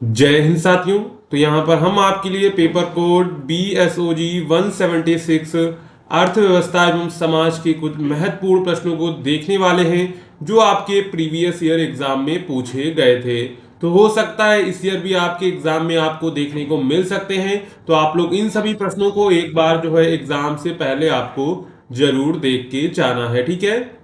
जय हिंद साथियों। तो यहाँ पर हम आपके लिए पेपर कोड BSOG 176 अर्थव्यवस्था एवं समाज के कुछ महत्वपूर्ण प्रश्नों को देखने वाले हैं जो आपके प्रीवियस ईयर एग्जाम में पूछे गए थे। तो हो सकता है इस ईयर भी आपके एग्जाम में आपको देखने को मिल सकते हैं। तो आप लोग इन सभी प्रश्नों को एक बार जो है एग्जाम से पहले आपको जरूर देख के जाना है, ठीक है।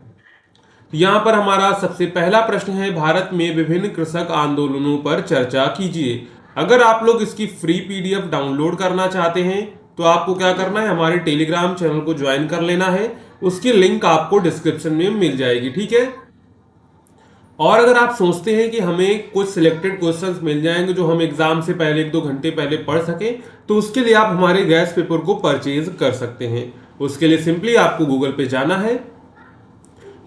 यहाँ पर हमारा सबसे पहला प्रश्न है, भारत में विभिन्न कृषक आंदोलनों पर चर्चा कीजिए। अगर आप लोग इसकी फ्री पीडीएफ डाउनलोड करना चाहते हैं तो आपको क्या करना है, हमारे टेलीग्राम चैनल को ज्वाइन कर लेना है। उसकी लिंक आपको डिस्क्रिप्शन में मिल जाएगी, ठीक है। और अगर आप सोचते हैं कि हमें कुछ सिलेक्टेड क्वेश्चंस मिल जाएंगे जो हम एग्जाम से पहले 1-2 घंटे पहले पढ़ सकें, तो उसके लिए आप हमारे गैस पेपर को परचेज कर सकते हैं। उसके लिए सिंपली आपको गूगल पे जाना है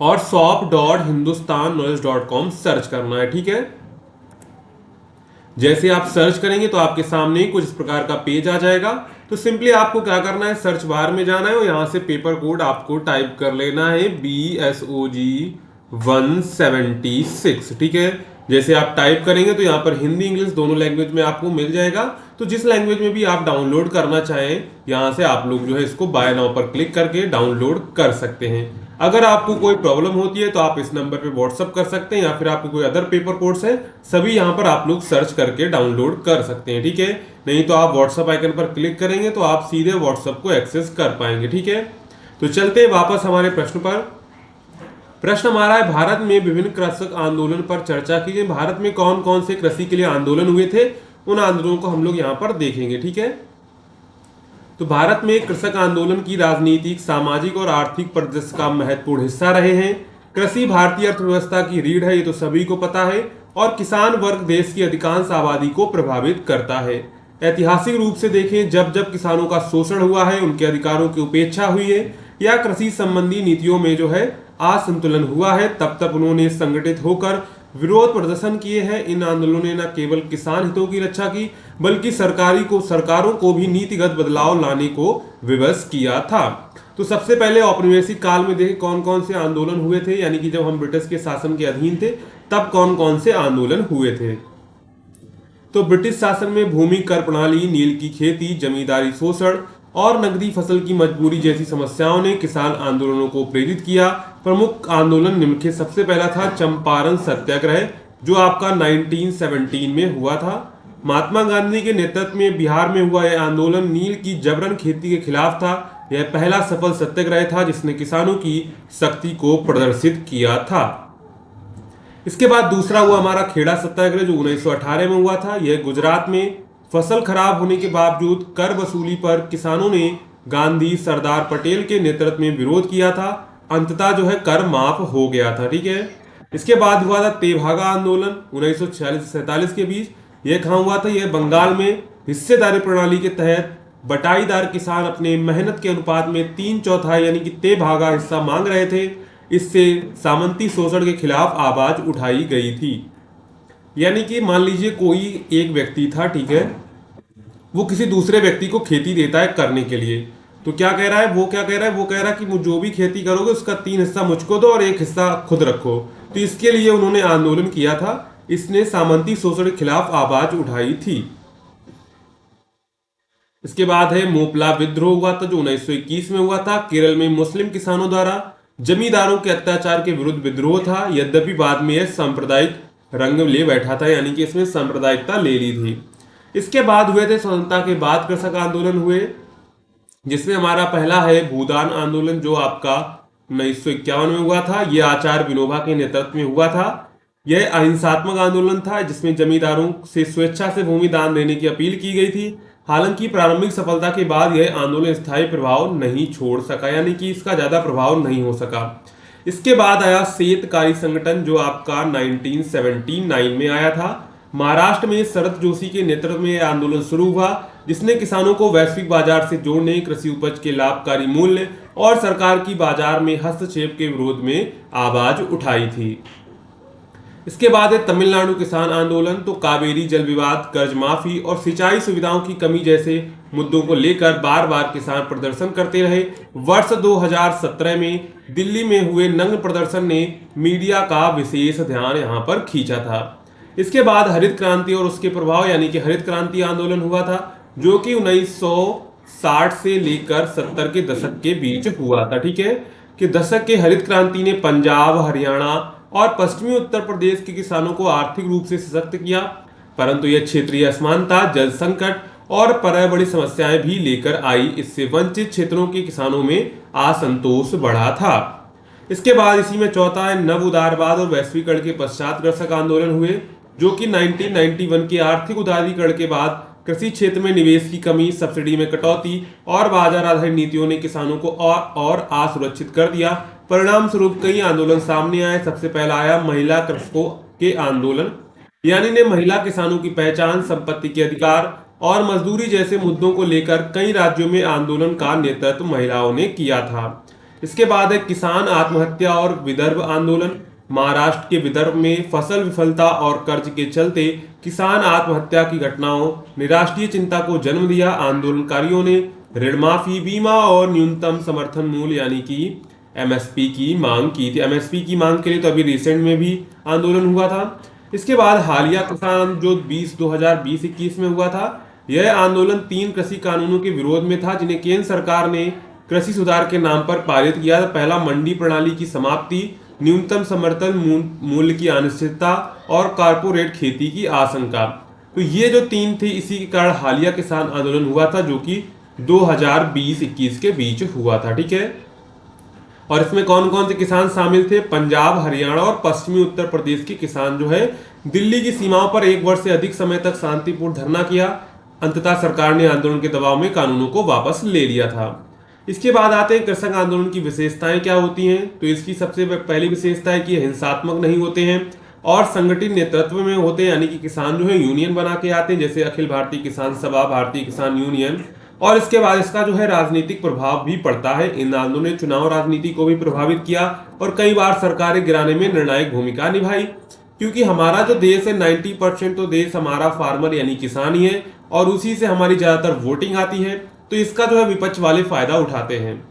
और shop.hindustanknowledge.com सर्च करना है, ठीक है। जैसे आप सर्च करेंगे तो आपके सामने कुछ इस प्रकार का पेज आ जाएगा। तो सिंपली आपको क्या करना है, सर्च बार में जाना है और यहां से पेपर कोड आपको टाइप कर लेना है BSOG 176, ठीक है। जैसे आप टाइप करेंगे तो यहाँ पर हिंदी इंग्लिश दोनों लैंग्वेज में आपको मिल जाएगा। तो जिस लैंग्वेज में भी आप डाउनलोड करना चाहें, यहाँ से आप लोग जो है इसको बाय नाउ पर क्लिक करके डाउनलोड कर सकते हैं। अगर आपको कोई प्रॉब्लम होती है तो आप इस नंबर पे व्हाट्सअप कर सकते हैं, या फिर आपको कोई अदर पेपर कोर्स है, सभी यहाँ पर आप लोग सर्च करके डाउनलोड कर सकते हैं, ठीक है। नहीं तो आप व्हाट्सअप आइकन पर क्लिक करेंगे तो आप सीधे व्हाट्सअप को एक्सेस कर पाएंगे, ठीक है। तो चलते हैं वापस हमारे प्रश्न पर। प्रश्न हमारा है, भारत में विभिन्न कृषक आंदोलन पर चर्चा कीजिए। भारत में कौन कौन से कृषि के लिए आंदोलन हुए थे, उन आंदोलनों को हम लोग यहाँ पर देखेंगे, ठीक है। तो भारत में कृषक आंदोलन की राजनीतिक, सामाजिक और आर्थिक परिदृश्य का महत्वपूर्ण हिस्सा रहे हैं। कृषि भारतीय अर्थव्यवस्था की रीढ़ है, ये तो सभी को पता है, और किसान वर्ग देश की अधिकांश आबादी को प्रभावित करता है। ऐतिहासिक रूप से देखें, जब जब किसानों का शोषण हुआ है, उनके अधिकारों की उपेक्षा हुई है या कृषि संबंधी नीतियों में जो है असंतुलन हुआ है, तब तब उन्होंने संगठित होकर विरोध प्रदर्शन किए हैं। इन आंदोलनों ने न केवल किसान हितों की रक्षा की, बल्कि सरकारों को भी नीतिगत बदलाव लाने को विवश किया था। तो सबसे पहले औपनिवेशिक काल में देखें कौन कौन से आंदोलन हुए थे, यानी कि जब हम ब्रिटिश के शासन के अधीन थे तब कौन कौन से आंदोलन हुए थे। तो ब्रिटिश शासन में भूमि कर प्रणाली, नील की खेती, जमींदारी शोषण और नकदी फसल की मजबूरी जैसी समस्याओं ने किसान आंदोलनों को प्रेरित किया। प्रमुख आंदोलन निम्नलिखित, सबसे पहला था चंपारण सत्याग्रह, जो आपका 1917 में हुआ था। महात्मा गांधी के नेतृत्व में बिहार में हुआ यह आंदोलन नील की जबरन खेती के खिलाफ था। यह पहला सफल सत्याग्रह था जिसने किसानों की शक्ति को प्रदर्शित किया था। इसके बाद दूसरा हुआ हमारा खेड़ा सत्याग्रह, जो 1918 में हुआ था। यह गुजरात में फसल खराब होने के बावजूद कर वसूली पर किसानों ने गांधी सरदार पटेल के नेतृत्व में विरोध किया था। अंततः जो है कर माफ हो गया था, ठीक है। इसके बाद हुआ था तेभागा आंदोलन 1946 से 47 के बीच। यह कहाँ हुआ था, यह बंगाल में हिस्सेदारी प्रणाली के तहत बटाईदार किसान अपने मेहनत के अनुपात में 3/4 यानी कि तेभागा हिस्सा मांग रहे थे। इससे सामंती शोषण के खिलाफ आवाज उठाई गई थी। यानी कि मान लीजिए कोई एक व्यक्ति था, ठीक है, वो किसी दूसरे व्यक्ति को खेती देता है करने के लिए। तो क्या कह रहा है वो, क्या कह रहा है वो, कह रहा है कि जो भी खेती करोगे उसका 3 हिस्सा मुझको दो और 1 हिस्सा खुद रखो। तो इसके लिए उन्होंने आंदोलन किया था। इसने सामंती शोषण के खिलाफ आवाज उठाई थी। इसके बाद है मोपला विद्रोह हुआ था, जो 1921 में हुआ था। केरल में मुस्लिम किसानों द्वारा जमींदारों के अत्याचार के विरुद्ध विद्रोह था। यद्यपि बाद में यह सांप्रदायिक रंग ले बैठा था, यानी कि इसमें सांप्रदायिकता ले ली थी। इसके बाद हुए थे स्वतंत्रता के बाद कृषक आंदोलन हुए, जिसमें हमारा पहला है भूदान आंदोलन, जो आपका 1951 में हुआ था। यह आचार्य विनोबा के नेतृत्व में हुआ था। यह अहिंसात्मक आंदोलन था जिसमें जमींदारों से स्वेच्छा से भूमि दान देने की अपील की गई थी। हालांकि प्रारंभिक सफलता के बाद यह आंदोलन स्थायी प्रभाव नहीं छोड़ सका, यानी कि इसका ज्यादा प्रभाव नहीं हो सका। इसके बाद आया शेतकारी संगठन, जो आपका 1979 में आया था। महाराष्ट्र में शरद जोशी के नेतृत्व में यह आंदोलन शुरू हुआ, जिसने किसानों को वैश्विक बाजार से जोड़ने, कृषि उपज के लाभकारी मूल्य और सरकार की बाजार में हस्तक्षेप के विरोध में आवाज उठाई थी। इसके बाद है तमिलनाडु किसान आंदोलन। तो कावेरी जल विवाद, कर्ज माफी और सिंचाई सुविधाओं की कमी जैसे मुद्दों को लेकर बार बार किसान प्रदर्शन करते रहे। वर्ष 2017 में दिल्ली में हुए नग्न प्रदर्शन ने मीडिया का विशेष ध्यान यहां पर खींचा था। इसके बाद हरित क्रांति और उसके प्रभाव यानी कि हरित क्रांति आंदोलन हुआ था, जो कि 1960 से लेकर 70 के दशक के बीच हुआ था। ठीक है, कि दशक के हरित क्रांति ने पंजाब, हरियाणा और पश्चिमी उत्तर प्रदेश के किसानों को आर्थिक रूप से सशक्त किया, परंतु यह क्षेत्रीय असमानता, जल संकट और पर्यावरणीय समस्याएं भी लेकर आई। इससे वंचित क्षेत्रों के किसानों में असंतोष बढ़ा था। इसके बाद इसी में चौथा है नव उदारवाद और वैश्वीकरण के पश्चात कृषक आंदोलन हुए, जो कि 1991 के आर्थिक उदारीकरण के बाद कृषि क्षेत्र में निवेश की कमी, सब्सिडी में कटौती और बाजार आधारित नीतियों ने किसानों को और असुरक्षित कर दिया। परिणाम स्वरूप कई आंदोलन सामने आए। सबसे पहला आया महिला कृषकों के आंदोलन, यानी ने महिला किसानों की पहचान, संपत्ति के अधिकार और मजदूरी जैसे मुद्दों को लेकर कई राज्यों में आंदोलन का नेतृत्व महिलाओं ने किया था। इसके बाद है किसान आत्महत्या और विदर्भ आंदोलन। महाराष्ट्र के विदर्भ में फसल विफलता और कर्ज के चलते किसान आत्महत्या की घटनाओं ने राष्ट्रीय चिंता को जन्म दिया। आंदोलनकारियों ने ऋण माफी, बीमा और न्यूनतम समर्थन मूल्य यानी कि एमएसपी की मांग की थी। एमएसपी की मांग के लिए तो अभी रिसेंट में भी आंदोलन हुआ था। इसके बाद हालिया किसान जो 2020-21 में हुआ था, यह आंदोलन 3 कृषि कानूनों के विरोध में था, जिन्हें केंद्र सरकार ने कृषि सुधार के नाम पर पारित किया। पहला मंडी प्रणाली की समाप्ति, न्यूनतम समर्थन मूल्य की अनिश्चितता और कारपोरेट खेती की आशंका। तो ये जो 3 थी, इसी के कारण हालिया किसान आंदोलन हुआ था, जो कि 2020-21 के बीच हुआ था। ठीक है, और इसमें कौन कौन से किसान शामिल थे? पंजाब, हरियाणा और पश्चिमी उत्तर प्रदेश के किसान जो है दिल्ली की सीमाओं पर 1 वर्ष से अधिक समय तक शांतिपूर्ण धरना किया। अंततः सरकार ने आंदोलन के दबाव में कानूनों को वापस ले लिया था। इसके बाद आते हैं कृषक आंदोलन की विशेषताएं क्या होती हैं। तो इसकी सबसे पहली विशेषता है कि हिंसात्मक नहीं होते हैं और संगठित नेतृत्व में होते हैं, यानी कि किसान जो है यूनियन बना के आते हैं, जैसे अखिल भारतीय किसान सभा, भारतीय किसान यूनियन। और इसके बाद इसका जो है राजनीतिक प्रभाव भी पड़ता है। इन आंदोलन ने चुनाव राजनीति को भी प्रभावित किया और कई बार सरकारें गिराने में निर्णायक भूमिका निभाई, क्योंकि हमारा जो देश है 90% तो देश हमारा फार्मर यानी किसान ही है और उसी से हमारी ज्यादातर वोटिंग आती है, तो इसका जो है विपक्ष वाले फायदा उठाते हैं।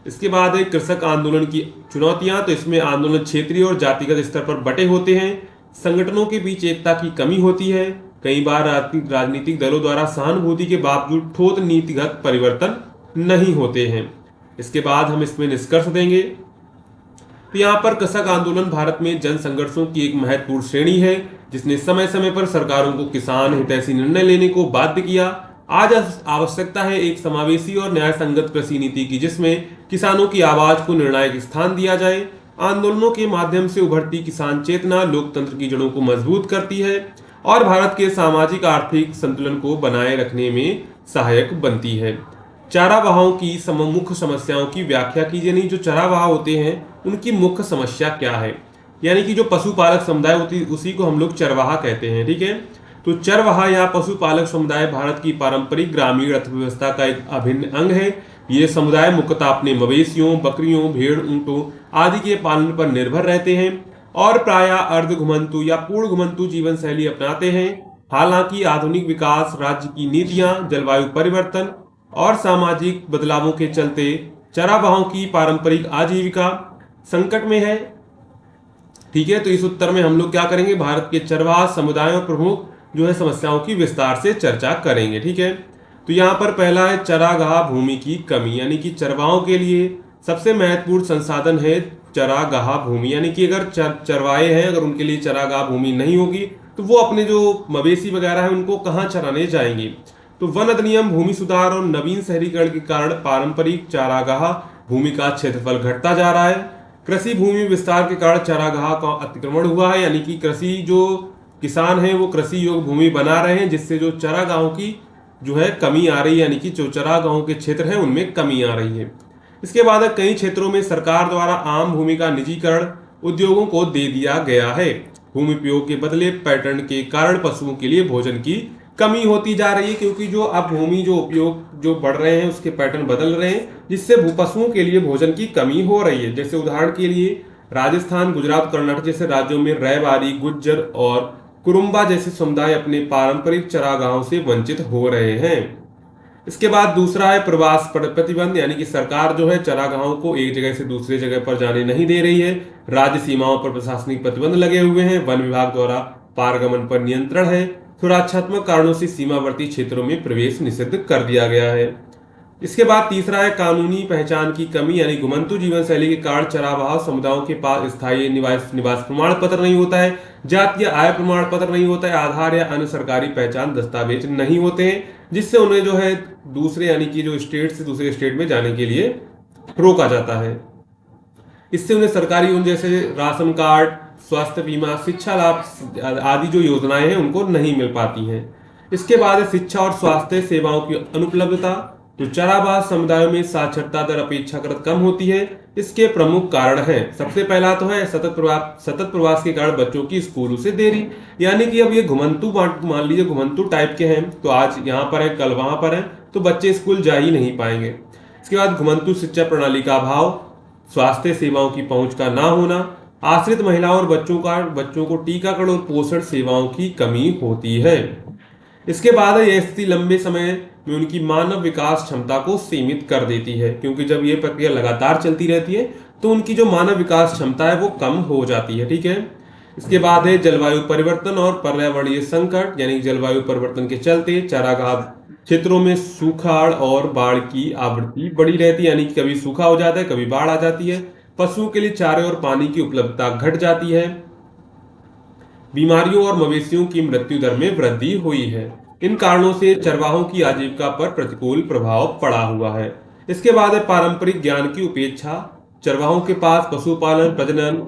इसके बाद है कृषक आंदोलन की चुनौतियां। तो इसमें आंदोलन क्षेत्रीय और जातिगत स्तर पर बटे होते हैं, संगठनों के बीच एकता की कमी होती है, कई बार राजनीतिक दलों द्वारा सहानुभूति के बावजूद ठोस नीतिगत परिवर्तन नहीं होते हैं। इसके बाद हम इसमें निष्कर्ष देंगे। तो यहाँ पर कृषक आंदोलन भारत में जन संघर्षों की एक महत्वपूर्ण श्रेणी है, जिसने समय समय पर सरकारों को किसान हितैषी निर्णय लेने को बाध्य किया। आज आवश्यकता है एक समावेशी और न्याय संगत कृषि नीति की, जिसमें किसानों की आवाज को निर्णायक स्थान दिया जाए। आंदोलनों के माध्यम से उभरती किसान चेतना लोकतंत्र की जड़ों को मजबूत करती है और भारत के सामाजिक आर्थिक संतुलन को बनाए रखने में सहायक बनती है। चारावाहों की मुख्य समस्याओं की व्याख्या कीजिए। नहीं, जो चारावाह होते हैं उनकी मुख्य समस्या क्या है, यानी कि जो पशुपालक समुदाय होती है उसी को हम लोग चरवाहा कहते हैं। ठीक है, तो चरवाहा या पशुपालक समुदाय भारत की पारंपरिक ग्रामीण अर्थव्यवस्था का एक अभिन्न अंग है। ये समुदाय मुख्यतः अपने मवेशियों, बकरियों, भेड़, ऊंटों आदि के पालन पर निर्भर रहते हैं और प्रायः अर्ध घुमंतु या पूर्ण घुमंतु जीवन शैली अपनाते हैं। हालांकि आधुनिक विकास, राज्य की नीतियां, जलवायु परिवर्तन और सामाजिक बदलावों के चलते चरावाहों की पारंपरिक आजीविका संकट में है। ठीक है, तो इस उत्तर में हम लोग क्या करेंगे, भारत के चरवाहा समुदायों प्रमुख जो है समस्याओं की विस्तार से चर्चा करेंगे। ठीक है, तो यहाँ पर पहला है चरागाह भूमि की कमी, यानी कि चरवाहों के लिए सबसे महत्वपूर्ण संसाधन है चरागाह भूमि, यानी कि अगर चरवाहे हैं, अगर उनके लिए चरागाह भूमि नहीं होगी तो वो अपने जो मवेशी वगैरह है उनको कहाँ चराने जाएंगे। तो वन अधिनियम, भूमि सुधार और नवीन शहरीकरण के कारण पारंपरिक चारागाह भूमि का क्षेत्रफल घटता जा रहा है। कृषि भूमि विस्तार के कारण चारागाह का अतिक्रमण हुआ है, यानी कि कृषि जो किसान हैं वो कृषि योग्य भूमि बना रहे हैं, जिससे जो चारागाहों की जो है कमी आ रही है, यानी कि जो चारागाहों के क्षेत्र हैं उनमें कमी आ रही है। इसके बाद कई क्षेत्रों में सरकार द्वारा आम भूमि का निजीकरण उद्योगों को दे दिया गया है। भूमि उपयोग के बदले पैटर्न के कारण पशुओं के लिए भोजन की कमी होती जा रही है, क्योंकि जो अब भूमि जो उपयोग जो बढ़ रहे हैं उसके पैटर्न बदल रहे हैं, जिससे पशुओं के लिए भोजन की कमी हो रही है। जैसे उदाहरण के लिए राजस्थान, गुजरात, कर्नाटक जैसे राज्यों में रैबारी, गुज्जर और कुरुम्बा जैसे समुदाय अपने पारंपरिक चरागाहों से वंचित हो रहे हैं। इसके बाद दूसरा है प्रवास प्रतिबंध, यानी कि सरकार जो है चरागाहों को एक जगह से दूसरी जगह पर जाने नहीं दे रही है। राज्य सीमाओं पर प्रशासनिक प्रतिबंध लगे हुए हैं। वन विभाग द्वारा पारगमन पर नियंत्रण है। सुरक्षात्मक कारणों से सीमावर्ती क्षेत्रों में प्रवेश निषिद्ध कर दिया गया है। इसके बाद तीसरा है कानूनी पहचान की कमी, यानी घुमंतु जीवन शैली के कारण चरागाह समुदायों के पास स्थायी निवास प्रमाण पत्र नहीं होता है, जातीय आय प्रमाण पत्र नहीं होता है, आधार या अन्य सरकारी पहचान दस्तावेज नहीं होते हैं, जिससे उन्हें जो है दूसरे यानी कि जो स्टेट से दूसरे स्टेट में जाने के लिए रोका जाता है। इससे उन्हें सरकारी उन जैसे राशन कार्ड, स्वास्थ्य बीमा, शिक्षा लाभ आदि जो योजनाएं हैं उनको नहीं मिल पाती हैं। इसके बाद है शिक्षा और स्वास्थ्य सेवाओं की अनुपलब्धता। जो चरागाह समुदायों में साक्षरता दर अपेक्षाकृत कम होती है, इसके प्रमुख कारण हैं। सबसे पहला तो है सतत प्रवास के कारण बच्चों की स्कूलों से देरी, यानी कि अब ये घुमंतु मान लीजिए घुमंतु टाइप के हैं, तो आज यहाँ पर है कल वहां पर है, तो बच्चे स्कूल जा ही नहीं पाएंगे। इसके बाद घुमंतु शिक्षा प्रणाली का अभाव, स्वास्थ्य सेवाओं की पहुंच का ना होना, आश्रित महिलाओं और बच्चों को टीकाकरण और पोषण सेवाओं की कमी होती है। इसके बाद यह स्थिति लंबे समय में उनकी मानव विकास क्षमता को सीमित कर देती है, क्योंकि जब यह प्रक्रिया लगातार चलती रहती है तो उनकी जो मानव विकास क्षमता है वो कम हो जाती है। ठीक है। इसके बाद है जलवायु परिवर्तन और पर्यावरणीय संकट, यानी जलवायु परिवर्तन के चलते चारागाह क्षेत्रों में सूखाड़ और बाढ़ की आवृत्ति बढ़ी रहती है, यानी कि कभी सूखा हो जाता है, कभी बाढ़ आ जाती है। पशुओं के लिए चारे और पानी की उपलब्धता घट जाती है। बीमारियों और मवेशियों की मृत्यु दर में वृद्धि हुई है। इन कारणों से चरवाहों की आजीविका पर प्रतिकूल प्रभाव पड़ा हुआ है। इसके बाद है पारंपरिक ज्ञान की उपेक्षा। चरवाहों के पास पशुपालन, प्रजनन,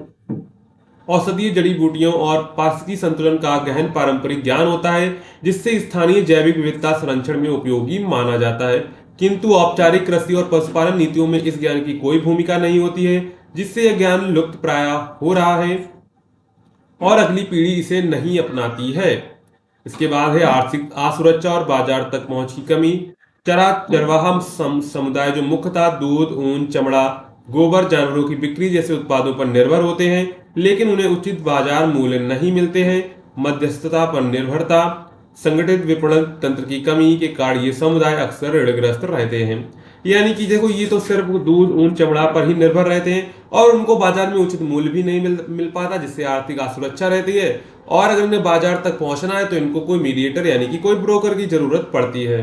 औषधीय जड़ी बूटियों और पारिस्थितिकी संतुलन का गहन पारंपरिक ज्ञान होता है, जिससे स्थानीय जैविक विविधता संरक्षण में उपयोगी माना जाता है। किंतु औपचारिक कृषि और पशुपालन नीतियों में इस ज्ञान की कोई भूमिका नहीं होती है, जिससे यह ज्ञान लुप्त प्राय हो रहा है और अगली पीढ़ी इसे नहीं अपनाती है। इसके बाद है आर्थिक असुरक्षा और बाजार तक पहुंच की कमी। चरवाहा समुदाय जो मुख्यतः दूध, ऊन, चमड़ा, गोबर, जानवरों की बिक्री जैसे उत्पादों पर निर्भर होते हैं, लेकिन उन्हें उचित बाजार मूल्य नहीं मिलते हैं। मध्यस्थता पर निर्भरता, संगठित विपणन तंत्र की कमी के कारण ये समुदाय अक्सर ऋणग्रस्त रहते हैं। यानी कि देखो, ये तो सिर्फ दूध, ऊन, चमड़ा पर ही निर्भर रहते हैं और उनको बाजार में उचित मूल्य भी नहीं मिल पाता, जिससे आर्थिक असुरक्षा रहती है। और अगर इन्हें बाजार तक पहुंचना है तो इनको कोई मीडिएटर यानी कि कोई ब्रोकर की जरूरत पड़ती है।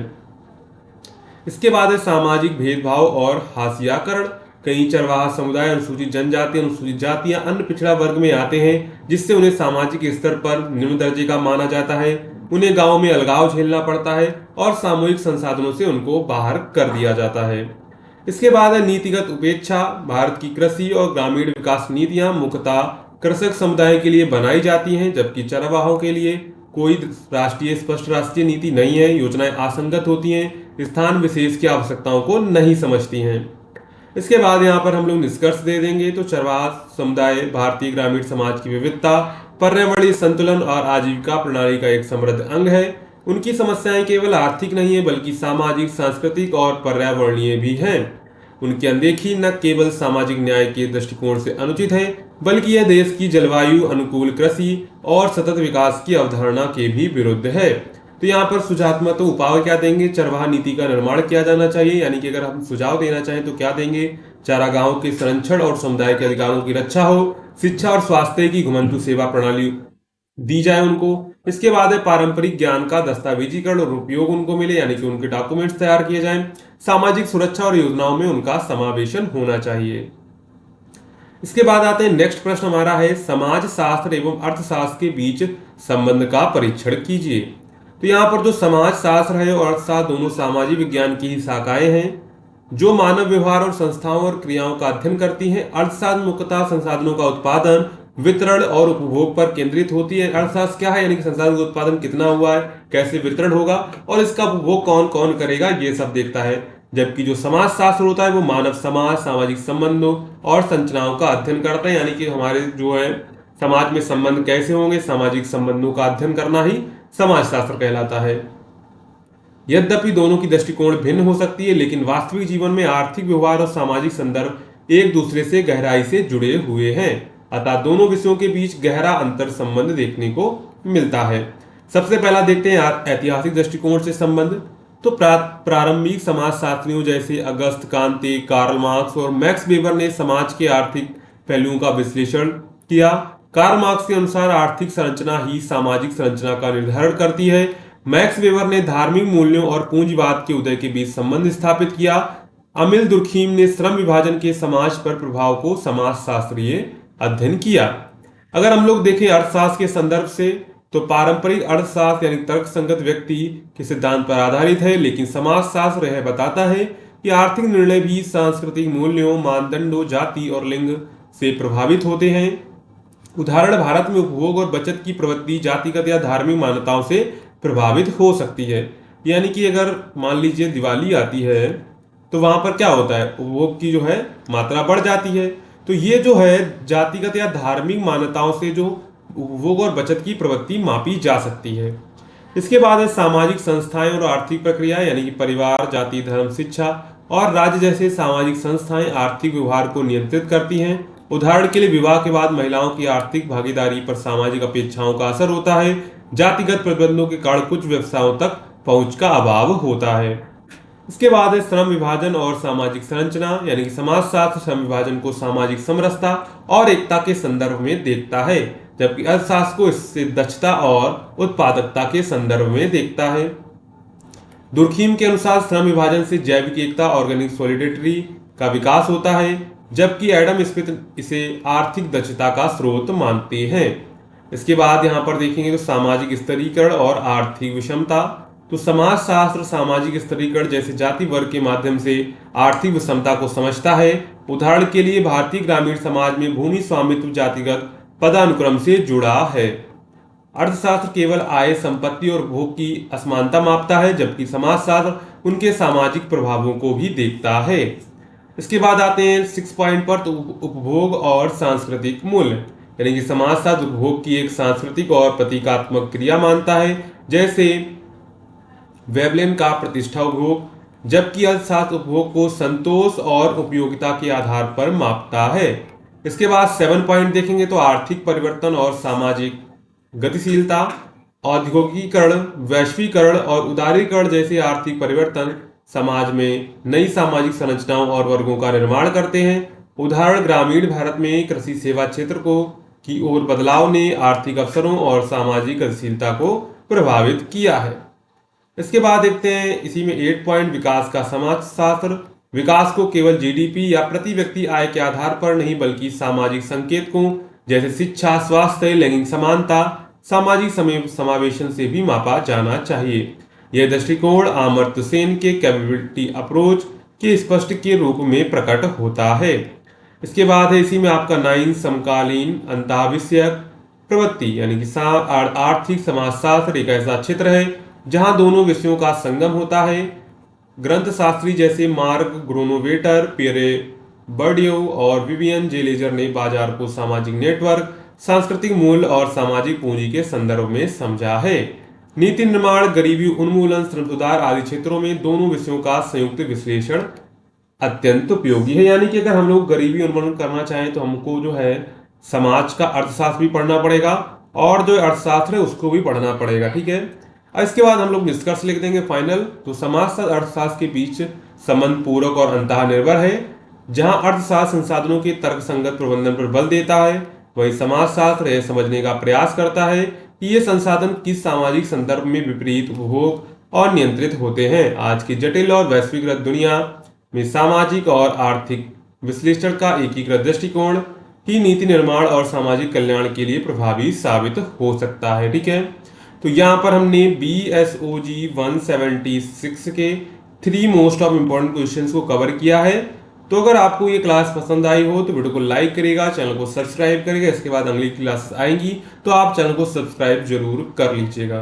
इसके बाद है सामाजिक भेदभाव और हाशियाकरण। कई चरवाहा समुदाय अनुसूचित जनजाति, अनुसूचित जाति या अन्य पिछड़ा वर्ग में आते हैं, जिससे उन्हें सामाजिक स्तर पर निम्न दर्जे का माना जाता है। उन्हें गांव में अलगाव झेलना पड़ता है और सामूहिक संसाधनों से उनको बाहर कर दिया जाता है। इसके बाद है नीतिगत उपेक्षा। भारत की कृषि और ग्रामीण विकास नीतियां मुख्यतः कृषक समुदाय के लिए बनाई जाती हैं, जबकि चरवाहों के लिए कोई स्पष्ट राष्ट्रीय नीति नहीं है। योजनाएं असंगत होती हैं, स्थान विशेष की आवश्यकताओं को नहीं समझती हैं। इसके बाद यहाँ पर हम लोग निष्कर्ष दे देंगे। तो चरवाहा समुदाय भारतीय ग्रामीण समाज की विविधता, पर्यावरणीय संतुलन और आजीविका प्रणाली का एक समृद्ध अंग है। उनकी समस्याएं केवल आर्थिक नहीं है, बल्कि सामाजिक, सांस्कृतिक और पर्यावरणीय भी हैं। उनकी अनदेखी न केवल सामाजिक न्याय के दृष्टिकोण से अनुचित है, बल्कि यह देश की जलवायु अनुकूल कृषि और सतत विकास की अवधारणा के भी विरुद्ध है। तो यहाँ पर सुझात्मक तो उपाय क्या देंगे? चरवाहा नीति का निर्माण किया जाना चाहिए, यानी कि अगर हम सुझाव देना चाहें तो क्या देंगे? चारागाहों के संरक्षण और समुदाय के अधिकारों की रक्षा हो, शिक्षा और स्वास्थ्य की घुमंतु सेवा प्रणाली दी जाए उनको। इसके बाद है पारंपरिक ज्ञान का दस्तावेजीकरण और उपयोग उनको मिले, यानी कि उनके डॉक्यूमेंट्स तैयार किए जाएं। सामाजिक सुरक्षा और योजनाओं में उनका समावेशन होना चाहिए। इसके बाद आते हैं नेक्स्ट प्रश्न हमारा है, समाज शास्त्र एवं अर्थशास्त्र के बीच संबंध का परीक्षण कीजिए। तो यहाँ पर जो समाज शास्त्र है और अर्थशास्त्र दोनों सामाजिक विज्ञान की ही शाखाएं हैं, जो मानव व्यवहार और संस्थाओं और क्रियाओं का अध्ययन करती हैं। अर्थशास्त्र मुख्यतः संसाधनों का उत्पादन, वितरण और उपभोग पर केंद्रित होती है। अर्थशास्त्र क्या है? यानी कि संसाधन का उत्पादन कितना हुआ है, कैसे वितरण होगा और इसका उपभोग कौन कौन करेगा, ये सब देखता है। जबकि जो समाज शास्त्र होता है वो मानव समाज, सामाजिक संबंधों और संरचनाओं का अध्ययन करता है, यानी कि हमारे जो है समाज में संबंध कैसे होंगे, सामाजिक संबंधों का अध्ययन करना ही समाज शास्त्र कहलाता है। यद्यपि दोनों की दृष्टिकोण भिन्न हो सकती है, लेकिन वास्तविक जीवन में आर्थिक व्यवहार और सामाजिक संदर्भ एक दूसरे से गहराई से जुड़े हुए हैं। अतः दोनों विषयों के बीच गहरा अंतर संबंध देखने को मिलता है। सबसे पहला देखते हैं ऐतिहासिक दृष्टिकोण से संबंध। तो प्रारंभिक समाजशास्त्रियों जैसे अगस्त कांते, कार्ल मार्क्स और मैक्स वेबर ने समाज के आर्थिक पहलुओं का विश्लेषण किया। कार्ल मार्क्स के अनुसार आर्थिक संरचना ही सामाजिक संरचना का निर्धारण करती है। मैक्स वेबर ने धार्मिक मूल्यों और पूंजीवाद के उदय के बीच संबंध स्थापित किया। अमिल दुर्खीम ने श्रम विभाजन के समाज पर प्रभाव को समाजशास्त्रीय अध्ययन किया। अगर हम लोग देखें अर्थशास्त्र के संदर्भ से, तो पारंपरिक अर्थशास्त्र यानी तर्कसंगत व्यक्ति के सिद्धांत पर आधारित है, लेकिन समाजशास्त्र यह बताता है कि आर्थिक निर्णय भी सांस्कृतिक मूल्यों, मानदंडों, जाति और लिंग से प्रभावित होते हैं। उदाहरण, भारत में उपभोग और बचत की प्रवृत्ति जातिगत या धार्मिक मान्यताओं से प्रभावित हो सकती है। यानी कि अगर मान लीजिए दिवाली आती है तो वहां पर क्या होता है, उपभोग की जो है मात्रा बढ़ जाती है। तो ये जो है जातिगत या धार्मिक मान्यताओं से जो उपभोग और बचत की प्रवृत्ति मापी जा सकती है। इसके बाद है सामाजिक संस्थाएं और आर्थिक प्रक्रिया, यानी कि परिवार, जाति, धर्म, शिक्षा और राज्य जैसे सामाजिक संस्थाएं आर्थिक व्यवहार को नियंत्रित करती हैं। उदाहरण के लिए विवाह के बाद महिलाओं की आर्थिक भागीदारी पर सामाजिक अपेक्षाओं का असर होता है। जातिगत प्रतिबंधों के कारण कुछ व्यवसायों तक पहुंच का अभाव होता है। इसके बाद है श्रम विभाजन और सामाजिक संरचना, यानी कि समाजशास्त्र श्रम विभाजन को सामाजिक समरसता और एकता के संदर्भ में देखता है, जबकि अर्थशास्त्र को इससे दक्षता और उत्पादकता के संदर्भ में देखता है। दुर्खीम के अनुसार श्रम विभाजन से जैविक एकता, ऑर्गेनिक सॉलिडेरिटी का विकास होता है, जबकि एडम स्मिथ इसे आर्थिक दक्षता का स्रोत मानते हैं। इसके बाद यहाँ पर देखेंगे तो सामाजिक स्तरीकरण और आर्थिक विषमता। तो समाजशास्त्र सामाजिक स्तरीकरण जैसे जाति वर्ग के माध्यम से आर्थिक विषमता को समझता है। उदाहरण के लिए भारतीय ग्रामीण समाज में भूमि स्वामित्व जातिगत पदानुक्रम से जुड़ा है। अर्थशास्त्र केवल आय, संपत्ति और भोग की असमानता मापता है, जबकि समाजशास्त्र उनके सामाजिक प्रभावों को भी देखता है। इसके बाद आते हैं 6 पॉइंट पर, तो उपभोग और सांस्कृतिक मूल्य, यानी कि समाजशास्त्र उपभोग की एक सांस्कृतिक और प्रतीकात्मक क्रिया मानता है, जैसे वेबलेन का प्रतिष्ठा उपभोग, जबकि अर्थशास्त्र उपभोग को संतोष और उपयोगिता के आधार पर मापता है। इसके बाद 7 पॉइंट देखेंगे तो आर्थिक परिवर्तन और सामाजिक गतिशीलता, औद्योगिकीकरण, वैश्वीकरण और उदारीकरण जैसे आर्थिक परिवर्तन समाज में नई सामाजिक संरचनाओं और वर्गों का निर्माण करते हैं। उदाहरण, ग्रामीण भारत में कृषि सेवा क्षेत्र को की ओर बदलाव ने आर्थिक अवसरों और सामाजिक गतिशीलता को प्रभावित किया है। इसके बाद देखते हैं इसी में 8 पॉइंट, विकास का समाजशास्त्र। विकास को केवल जीडीपी या प्रति व्यक्ति आय के आधार पर नहीं, बल्कि सामाजिक संकेतकों जैसे शिक्षा, स्वास्थ्य, लैंगिक समानता, सामाजिक समावेशन से भी मापा जाना चाहिए। यह दृष्टिकोण अमर्त्य सेन के कैपेबिलिटी अप्रोच के स्पष्ट के रूप में प्रकट होता है। इसके बाद है इसी में आपका 9 समकालीन अंतःविषयक प्रवृत्ति, यानी कि आर्थिक समाजशास्त्र एक ऐसा क्षेत्र है जहां दोनों विषयों का संगम होता है। ग्रंथशास्त्री जैसे मार्क ग्रोनोवेटर, पियरे बर्डियो और विवियन जे लेजर ने बाजार को सामाजिक नेटवर्क, सांस्कृतिक मूल्य और सामाजिक पूंजी के संदर्भ में समझा है। नीति निर्माण, गरीबी उन्मूलन, श्रम सुधार आदि क्षेत्रों में दोनों विषयों का संयुक्त विश्लेषण अत्यंत उपयोगी है। यानी कि अगर हम लोग गरीबी उन्मूलन करना चाहें तो हमको जो है समाज का अर्थशास्त्र भी पढ़ना पड़ेगा और जो अर्थशास्त्र है उसको भी पढ़ना पड़ेगा, ठीक है। इसके बाद हम लोग निष्कर्ष लिख देंगे फाइनल। तो समाजशास्त्र अर्थशास्त्र के बीच संबंध पूरक और अंतःनिर्भर है। जहां अर्थशास्त्र संसाधनों के तर्कसंगत प्रबंधन पर बल देता है, वही समाजशास्त्र यह समझने का प्रयास करता है कि ये संसाधन किस सामाजिक संदर्भ में विपरीत उपभोग और नियंत्रित होते हैं। आज की जटिल और वैश्वीकृत दुनिया में सामाजिक और आर्थिक विश्लेषण का एकीकृत दृष्टिकोण ही नीति निर्माण और सामाजिक कल्याण के लिए प्रभावी साबित हो सकता है, ठीक है। तो यहाँ पर हमने BSOG 176 के 3 मोस्ट ऑफ इम्पोर्टेंट क्वेश्चंस को कवर किया है। तो अगर आपको ये क्लास पसंद आई हो तो वीडियो को लाइक करिएगा, चैनल को सब्सक्राइब करिएगा। इसके बाद अगली क्लास आएंगी तो आप चैनल को सब्सक्राइब जरूर कर लीजिएगा।